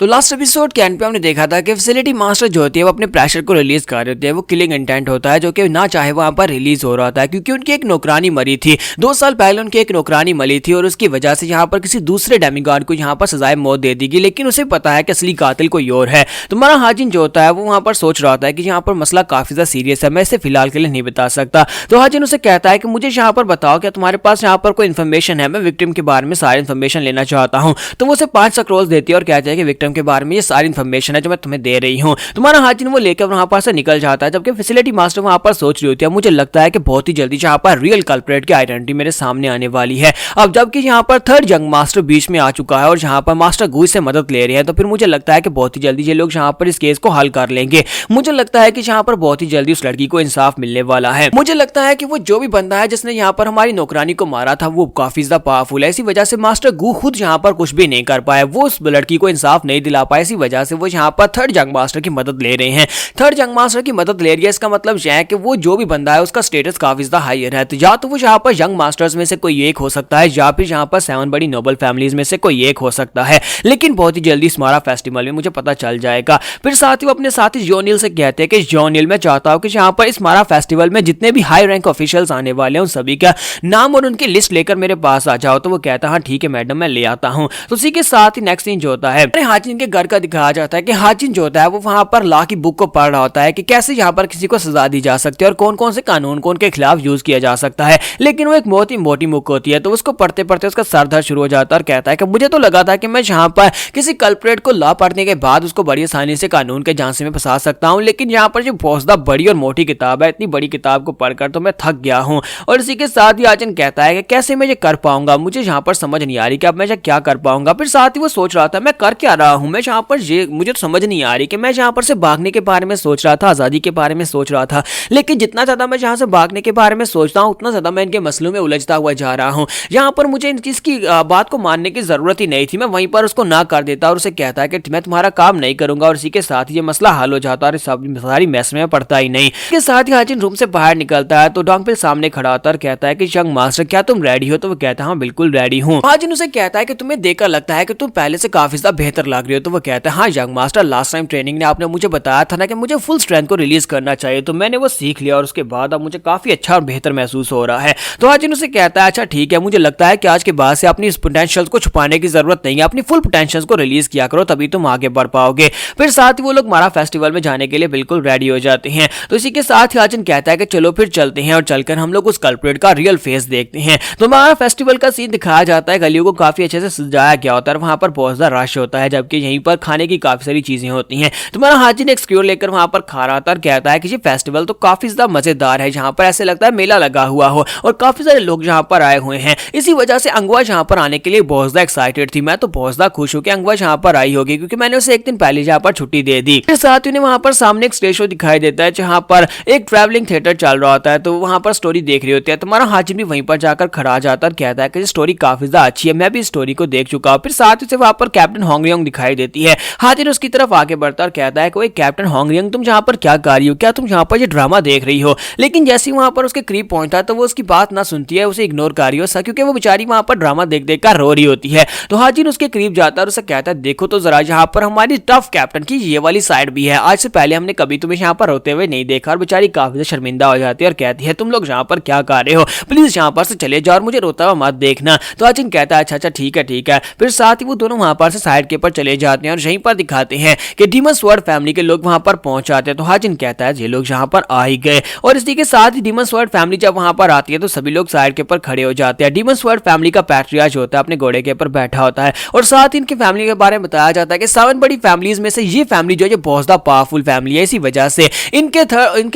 तो last episode के and पे हमने देखा था कि फैसिलिटी मास्टर जो होती है वो अपने प्रेशर को रिलीज कर रहे होते हैं। वो किलिंग इंटेंट होता है जो कि ना चाहे वहां पर रिलीज हो रहा था, क्योंकि उनकी एक नौकरानी मरी थी 2 साल पहले। उनकी एक नौकरानी मरी थी और उसकी वजह से यहाँ पर किसी दूसरे डेमिगॉड को यहाँ पर सजाए मौत दे दी गई, लेकिन उसे पता है कि असली कातिल कोई और है। तो हमारा हाजिन जो होता है वो वहां पर सोच रहा होता है कि यहाँ पर मसला काफी ज्यादा सीरियस है, मैं इसे फिलहाल के लिए नहीं बता सकता। तो हाजिन उसे कहता है कि मुझे यहाँ पर बताओ कि तुम्हारे पास यहाँ पर कोई इन्फॉर्मेशन है, मैं विक्टिम के बारे में सारी इन्फॉर्मेशन लेना चाहता हूँ। तो वो उसे 5 स्क्रॉल्स देती है और कहती है कि विक्टिम के बारे में ये सारी इन्फॉर्मेशन है जो मैं तुम्हें दे रही हूँ। तुम्हारा हाजिन वो लेकर वहां पर से निकल जाता है, जबकि फैसिलिटी मास्टर वहां पर सोच रही होती है मुझे लगता है कि बहुत ही जल्दी यहाँ पर रियल कल्प्रेट की आइडेंटिटी मेरे सामने आने वाली है। अब जबकि यहाँ पर थर्ड यंग मास्टर बीच में आ चुका है और यहाँ पर मास्टर गू से मदद ले रहे हैं, तो फिर मुझे लगता है कि बहुत ही जल्दी ये लोग यहाँ पर इस केस को हल कर लेंगे। मुझे लगता है कि यहाँ पर बहुत ही जल्दी उस लड़की को इंसाफ मिलने वाला है। मुझे लगता है कि वो जो भी बंदा है जिसने यहाँ पर हमारी नौकरानी को मारा था वो काफी ज्यादा पावरफुल है। इसी वजह से मास्टर गू खुद यहाँ पर कुछ भी नहीं कर पाए, वो उस लड़की को इंसाफ नहीं दिला पाए। इसी वजह से वो यहाँ पर थर्ड यंग मास्टर की मदद ले रहे हैं। थर्ड यंग मास्टर की मदद ले रही है, इसका मतलब यह है कि वो जो भी बंदा है उसका स्टेटस काफी ज्यादा हायर है। तो या तो वो यहाँ पर यंग मास्टर्स में से कोई एक हो सकता है या फिर यहाँ पर 7 बड़ी नोबल फैमिलीज में से कोई एक हो सकता है, लेकिन बहुत ही जल्दी स्मारा फेस्टिवल में मुझे पता चल जाएगा। फिर साथ ही वो अपने साथी जॉनिल से कहते हैं कि जॉनिल मैं चाहता हूँ कि यहाँ पर स्मारा फेस्टिवल में जितने भी हाई रैंक ऑफिशियल्स आने वाले हैं उन सभी का नाम और उनकी लिस्ट लेकर मेरे पास आ जाओ। तो वो कहता है हाँ ठीक है मैडम मैं ले आता हूँ। तो उसी के साथ ही नेक्स्ट सीन जो होता है हाजिन के घर का दिखाया जाता है कि हाजिन जो होता है वो वहां पर लॉ की बुक को पढ़ रहा होता है कि कैसे यहाँ पर किसी को सजा दी जा सकती है और कौन कौन से कानून को उनके खिलाफ यूज किया जा सकता है। लेकिन वो एक बहुत ही मोटी बुक होती है, तो उसको पढ़ते पढ़ते उसका सर दर्द शुरू हो जाता है और कहता है कि मुझे तो लगा था कि मैं यहाँ पर किसी कल्प्रेट को लॉ पढ़ने के बाद उसको बड़ी आसानी से कानून के झांसे में फंसा सकता हूँ, लेकिन यहाँ पर जो बहुत ज्यादा बड़ी और मोटी किताब है, इतनी बड़ी किताब को पढ़कर तो मैं थक गया हूँ। और इसी के साथ ही हाजिन कहता है कि कैसे मैं ये कर पाऊंगा, मुझे यहाँ पर समझ नहीं आ रही कि अब मैं क्या कर पाऊंगा। फिर साथ ही वो सोच रहा था मैं कर क्या रहा हूँ, मैं यहाँ पर ये मुझे तो समझ नहीं आ रही कि मैं यहाँ पर से भागने के बारे में सोच रहा था, आजादी के बारे में सोच रहा था, लेकिन जितना ज्यादा मैं यहाँ से भागने के बारे में सोचता हूँ उतना ज्यादा मैं इनके मसलों में उलझता हुआ जा रहा हूँ। यहाँ पर मुझे इन चीज की बात को मानने की जरूरत ही नहीं थी, मैं वहीं पर उसको ना कर देता और उसे कहता है कि मैं तुम्हारा काम नहीं करूंगा और इसी के साथ ये मसला हल हो जाता और सारी मैस में पड़ता ही नहीं। इसके साथ ही हाजिन रूम से बाहर निकलता है तो डोंगपिल सामने खड़ा होता है और कहता है कि यंग मास्टर क्या तुम रेडी हो? तो वो कहता है हाँ बिल्कुल रेडी हूँ। हाजिन उसे कहता है कि तुम्हें देखकर लगता है कि तुम पहले से काफी ज्यादा बेहतर लग रही हो। तो वो कहता है हाँ young master last time training ने आपने मुझे बताया था ना कि मुझे फुल स्ट्रेंथ को रिलीज करना चाहिए, तो मैंने वो सीख लिया और उसके बाद अब मुझे काफी अच्छा और बेहतर महसूस हो रहा है। तो हाजिन उसे कहता है अच्छा ठीक है, मुझे लगता है कि आज के बाद से अपनी इस पोटेंशियल्स को छुपाने की जरूरत नहीं है, अपनी फुल पोटेंशियल्स को रिलीज किया करो तभी तुम आगे बढ़ पाओगे। फिर साथ ही वो लोग मारा फेस्टिवल में जाने के लिए बिल्कुल रेडी हो जाते हैं। तो इसी के साथ ही हाजिन कहता है कि चलो फिर चलते हैं और चलकर हम लोग उस कल्प्रेट का रियल फेस देखते हैं। तो मारा फेस्टिवल का सीन दिखाया जाता है, गलियों को काफी अच्छे से सजाया गया होता है, वहां पर बहुत ज्यादा रश होता है, जबकि यहीं पर खाने की काफी सारी चीजें होती हैं। तुम्हारा हाजिन एक स्क्यूर लेकर वहां पर खा रहा था और कहता है कि ये फेस्टिवल तो काफी ज्यादा मजेदार है, जहां पर ऐसे लगता है मेला लगा हुआ हो और काफी सारे लोग जहां पर आए हुए हैं। इसी वजह से अंगवा जहां पर आने के लिए बहुत ज्यादा एक्साइटेड थी। मैं तो बहुत ज्यादा खुश हूं कि अंगवा जहां पर आई होगी, क्योंकि मैंने उसे एक दिन पहले जहां पर छुट्टी दे दी। फिर साथ ही वहां पर सामने एक स्टेज शो दिखाई देता है जहां पर एक ट्रैवलिंग थिएटर चल रहा होता है, तो वहां पर स्टोरी देख रही होती है। तुम्हारा हाजिन भी वहीं पर जाकर खड़ा जाता है और कहता है कि स्टोरी काफी ज्यादा अच्छी है, मैं भी स्टोरी को देख चुका हूं। फिर साथ ही वहां पर कैप्टन होंगरियोंग दिखाई देती है। हाजिन उसकी तरफ आगे बढ़ता और कहता है कि कैप्टन होंगरियोंग तुम जहां पर क्या कर रही हो, क्या तुम जहां पर ये ड्रामा देख रही हो? लेकिन जैसे वहां पर उसके करीब पहुंचता तो वो उसकी बात ना सुनती है, उसे इग्नोर कर रही हो क्योंकि वो बेचारी वहां पर ड्रामा देख देख कर रो रही होती है। तो हाजिन उसके करीब जाता है और उसे कहता है देखो तो जरा यहाँ पर हमारी टफ कैप्टन की ये वाली साइड भी है, आज से पहले हमने कभी तुम्हें यहाँ पर रोते हुए नहीं देखा। और बेचारी काफी शर्मिंदा हो जाती है और कहती है तुम लोग यहाँ पर क्या कर रहे हो, प्लीज यहाँ पर से चले जाओ और मुझे रोता हुआ मत देखना। तो हाजिन कहता है अच्छा अच्छा ठीक है ठीक है। फिर साथ ही वो दोनों वहां पर से साइड के ऊपर चले जाते हैं और यहीं पर दिखाते हैं कि डीमन स्वॉर्ड फैमिली के लोग वहां पर पहुंच जाते हैं। तो हाजिन कहता है ये लोग यहाँ पर आ ही गए और इसी के साथ ही डीमन स्वॉर्ड फैमिली जब वहां पर आती है तो सभी लोग साइड के ऊपर खड़े हो जाते हैं। डीमन स्वॉर्ड फैमिली का पैट्रियार्च होता है अपने घोड़े के ऊपर बैठा होता है और साथ ही इनकी फैमिली के बारे में बताया जाता है कि 7 बड़ी फैमिलीज में से ये फैमिली जो है बहुत ज्यादा पावरफुल फैमिली है। इसी वजह से इनके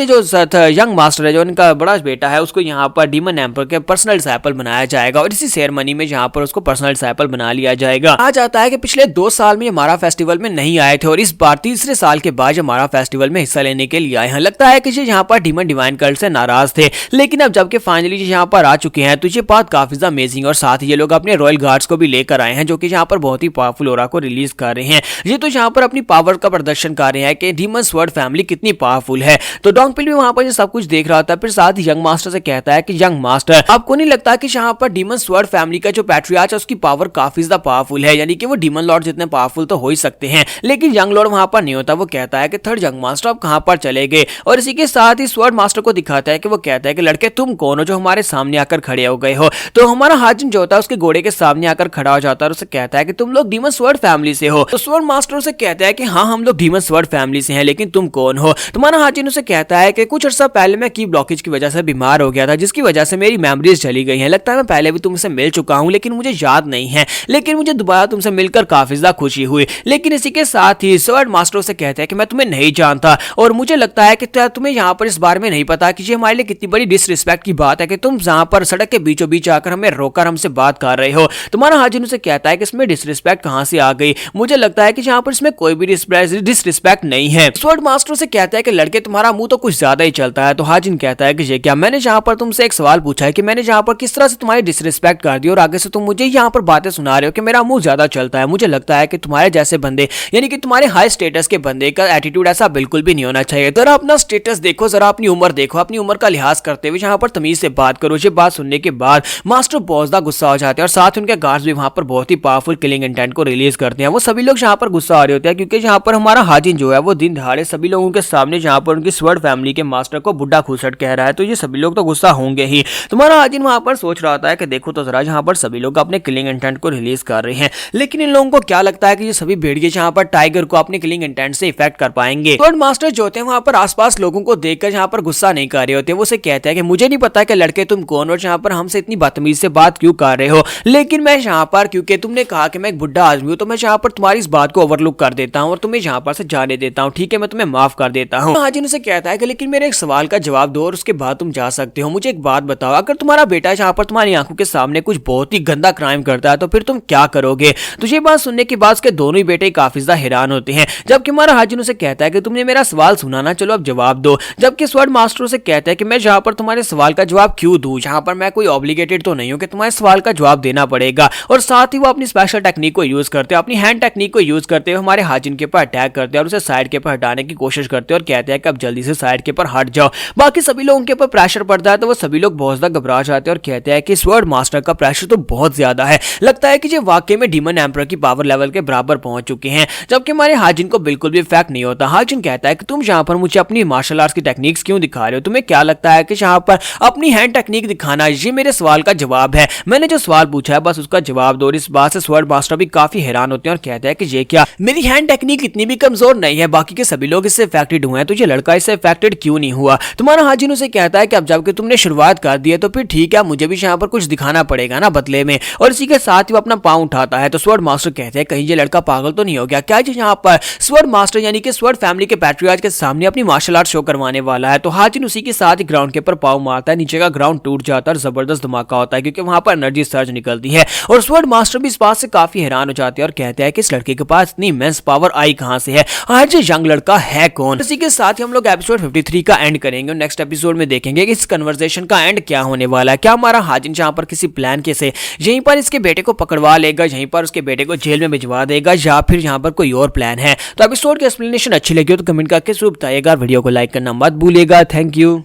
जो यंग मास्टर है, जो इनका बड़ा बेटा है, उसको यहाँ पर डीमन एम्पर के पर्सनल डिसाइपल बनाया जाएगा और इसी सेरेमनी में यहाँ पर उसको पर्सनल डिसाइपल बना लिया जाएगा। आ जाता है कि पिछले 2 साल में हमारा फेस्टिवल में नहीं आए थे और इस बार तीसरे साल के बाद हमारा फेस्टिवल में हिस्सा लेने के लिए आए हैं। लगता है कि ये यहाँ पर डीमन डिवाइन कल्ट से नाराज थे, लेकिन अब जबकि फाइनली यहाँ पर आ चुके हैं तो ये बात काफी ज्यादा अमेजिंग। और साथ ही ये लोग अपने रॉयल गार्ड्स को भी लेकर आए हैं जो कि यहाँ पर बहुत ही पावरफुल ऑरा को रिलीज कर रहे हैं। ये तो यहाँ पर अपनी पावर का प्रदर्शन कर रहे हैं कि डीमन स्वॉर्ड फैमिली कितनी पावरफुल है। तो डोंगपिल भी वहां पर ये सब कुछ देख रहा था। फिर साथ ही यंग मास्टर से कहता है कि यंग मास्टर आपको नहीं लगता कि यहाँ पर डीमन स्वॉर्ड फैमिली का जो पैट्रियार्च है उसकी पावर काफी ज्यादा पावरफुल है, यानी कि वो डीमन लॉर्ड जितने पावरफुल पावरफुल तो हो ही सकते हैं, लेकिन यंग लॉर्ड वहां पर नहीं होता। वो कहता है कि थर्ड यंग मास्टर आप कहां पर चले गए, और इसी के साथ ही स्वॉर्ड मास्टर को दिखाता है कि वो कहता है कि लड़के तुम कौन हो जो हमारे सामने आकर खड़े हो गए हो। तो हमारा हाजिन जो होता है उसके घोड़े के सामने आकर खड़ा हो जाता है और उसे कहता है कि तुम लोग डीमन स्वॉर्ड फैमिली से हो। तो स्वॉर्ड मास्टर उसे कहता है कि हाँ हम लोग डीमन स्वॉर्ड फैमिली से हैं, लेकिन तुम कौन हो। तुम्हारा हाजिन उसे कहता है कि कुछ अर्सा पहले मैं की ब्लॉकेज की वजह से बीमार हो गया था, जिसकी वजह से मेरी मेमोरीज चली गई हैं। लगता है मैं पहले भी तुमसे मिल चुका हूं लेकिन मुझे याद नहीं है, लेकिन मुझे दोबारा तुमसे मिलकर काफी ज्यादा खुशी हुई। लेकिन इसी के साथ ही स्वॉर्ड मास्टर से कहते हैं कि मैं तुम्हें नहीं जानता और मुझे लगता है कि तुम्हें यहाँ पर इस बारे में नहीं पता कि ये हमारे लिए कितनी बड़ी डिसरिस्पेक्ट की बात है कि तुम जहाँ पर सड़क के बीचों बीच आकर हमें रोकर हमसे बात कर रहे हो। तुम्हारा हाजिन उसे कहता है कि इसमें डिसरिस्पेक्ट कहाँ से आ गई, मुझे लगता है कि यहाँ पर इसमें कोई भी डिसरिस्पेक्ट नहीं है। स्वॉर्ड मास्टर से कहता है कि लड़के तुम्हारा मुंह तो कुछ ज्यादा ही चलता है। तो हाजिन कहता है कि ये क्या, मैंने जहाँ पर तुमसे एक सवाल पूछा है कि मैंने जहाँ पर किस तरह से तुम्हारी डिसरिस्पेक्ट कर दी और आगे से तुम मुझे यहाँ पर बातें सुना रहे हो कि मेरा मुंह ज्यादा चलता है। मुझे लगता है कि तुम्हारे जैसे बंदे यानी कि तुम्हारे हाई स्टेटस के बंदे का एटीट्यूड ऐसा बिल्कुल भी नहीं होना चाहिए। जरा अपना स्टेटस देखो, जरा अपनी उम्र देखो, अपनी उम्र का लिहाज करते हुए यहाँ पर तमीज से बात करो। ये बात सुनने के बाद मास्टर बहुत ज्यादा गुस्सा हो जाते हैं और साथ उनके गार्ड्स भी वहां पर बहुत ही पावरफुल किलिंग इंटेंट को रिलीज करते हैं। वो सभी लोग यहाँ पर गुस्सा आ रहे होते हैं क्योंकि यहाँ पर हमारा हाजिन जो है वो दिन दहाड़े सभी लोगों के सामने जहाँ पर उनकी स्वॉर्ड फैमिली के मास्टर को बुड्ढा खूसट कह रहा है, तो ये सभी लोग तो गुस्सा होंगे ही। तुम्हारा हाजिन वहां पर सोच रहा था कि देखो तो जरा यहाँ पर सभी लोग अपने किलिंग इंटेंट को रिलीज कर रहे हैं, लेकिन इन लोगों को क्या लगता है कि ये सभी भेड़िए यहाँ पर टाइगर को अपने किलिंग इंटेंट से इफेक्ट कर पाएंगे। स्वॉर्ड मास्टर जो होते हैं वहां पर आसपास लोगों को देखकर यहाँ पर गुस्सा नहीं कर रहे होते। वो उसे कहते हैं कि मुझे नहीं पता कि लड़के तुम कौन और यहाँ पर हमसे इतनी बदतमीजी से बात क्यों कर रहे हो, लेकिन मैं यहाँ पर क्योंकि तुमने कहा कि मैं एक बुढ़ा आदमी हूँ तो मैं यहाँ पर तुम्हारी इस बात को ओवरलुक कर देता हूँ और तुम्हें यहाँ पर से जाने देता हूँ। ठीक है, मैं तुम्हें माफ कर देता हूँ। हाजिन उसे कहता है कि लेकिन मेरे एक सवाल का जवाब दो और उसके बाद तुम जा सकते हो। मुझे एक बात बताओ, अगर तुम्हारा बेटा यहाँ पर तुम्हारी आंखों के सामने कुछ बहुत ही गंदा क्राइम करता है तो फिर तुम क्या करोगे। तो ये बात सुनने के बाद उसके दोनों ही बेटे काफी ज्यादा हैरान होते हैं, जबकि हमारा हाजिन उसे कहता है कि तुमने मेरा सवाल सुना ना, चलो अब जवाब दो। जबकि स्वॉर्ड मास्टर उसे कहता है कि मैं यहाँ पर तुम्हारे सवाल का जवाब क्यों दूं, यहाँ पर मैं कोई ऑब्लिगेटेड तो नहीं हूँ कि तुम्हारे सवाल का जवाब देना पड़ेगा। और साथ ही वो अपनी स्पेशल टेक्निक को यूज करते हैं, अपनी हैंड टेक्निक को यूज करते हुए हमारे हाजिन के ऊपर अटैक करते हैं और उसे साइड के ऊपर हटाने की कोशिश करते हैं और कहते हैं कि अब जल्दी से साइड के ऊपर हट जाओ। बाकी सभी लोगों के ऊपर प्रेशर पड़ता है तो वो सभी लोग बहुत ज्यादा घबरा जाते हैं और कहते हैं कि स्वॉर्ड मास्टर का प्रेशर तो बहुत ज्यादा है, लगता है कि ये वाकई में डीमन एम्परर की पावर लेवल के बराबर पहुंच चुके हैं। जबकि हमारे हाजिन को बिल्कुल भी इफेक्ट नहीं होता। हाजिन कहता है कि तुम यहाँ पर मुझे अपनी मार्शल आर्ट्स की टेक्निक्स क्यों दिखा रहे हो, तुम्हें क्या लगता है कि यहाँ पर अपनी हैंड टेक्निक दिखाना ये मेरे सवाल का जवाब है, मैंने जो सवाल पूछा है बस उसका जवाब दो। इस बात से स्वॉर्ड मास्टर भी काफी हैरान होते हैं और कहते हैं कि ये क्या, मेरी हैंड टेक्निक इतनी भी कमजोर नहीं है, बाकी के सभी लोग इससे इफेक्टेड हुए हैं तो ये लड़का इससे इफेक्टेड क्यों नहीं हुआ। तुम्हारा हाजिन उसे कहता है कि अब जबकि तुमने शुरुआत कर दी है तो फिर ठीक है, मुझे भी यहाँ पर कुछ दिखाना पड़ेगा ना बदले में। और इसी के साथ ही वो अपना पाँव उठाता है तो स्वॉर्ड मास्टर कहते हैं कहीं ये लड़का पागल तो नहीं हो गया क्या, जो यहाँ पर स्वॉर्ड मास्टर यानी कि स्वॉर्ड फैमिली के पैट्रियार्च के सामने अपनी मार्शल आर्ट शो करवाने वाला है। तो हाजिन उसी के साथ ही ग्राउंड के ऊपर पाँव मारता है, नीचे का ग्राउंड टूट जाता है और जबरदस्त धमाका होता है क्योंकि वहां पर एनर्जी सर्ज निकलती है। और स्वॉर्ड मास्टर भी इस बात से काफी हैरान हो जाते हैं और कहते हैं कि इस लड़के के पास इतनी इमेंस पावर आई कहां से है, आज ये यंग लड़का है कौन। इसी के साथ ही हम लोग एपिसोड 53 का एंड करेंगे और नेक्स्ट एपिसोड में देखेंगे कि इस कन्वर्सेशन का एंड क्या होने वाला है। क्या हमारा हाजिन जहां पर किसी प्लान के से यहीं पर इसके बेटे को पकड़वा लेगा, यहीं पर उसके बेटे को जेल में भिजवा देगा, या फिर यहाँ पर कोई और प्लान है। तो एपिसोड की एक्सप्लेनेशन अच्छी लगी हो तो कमेंट करके जरूर बताइएगा। वीडियो को लाइक करना मत भूलिएगा। Thank you.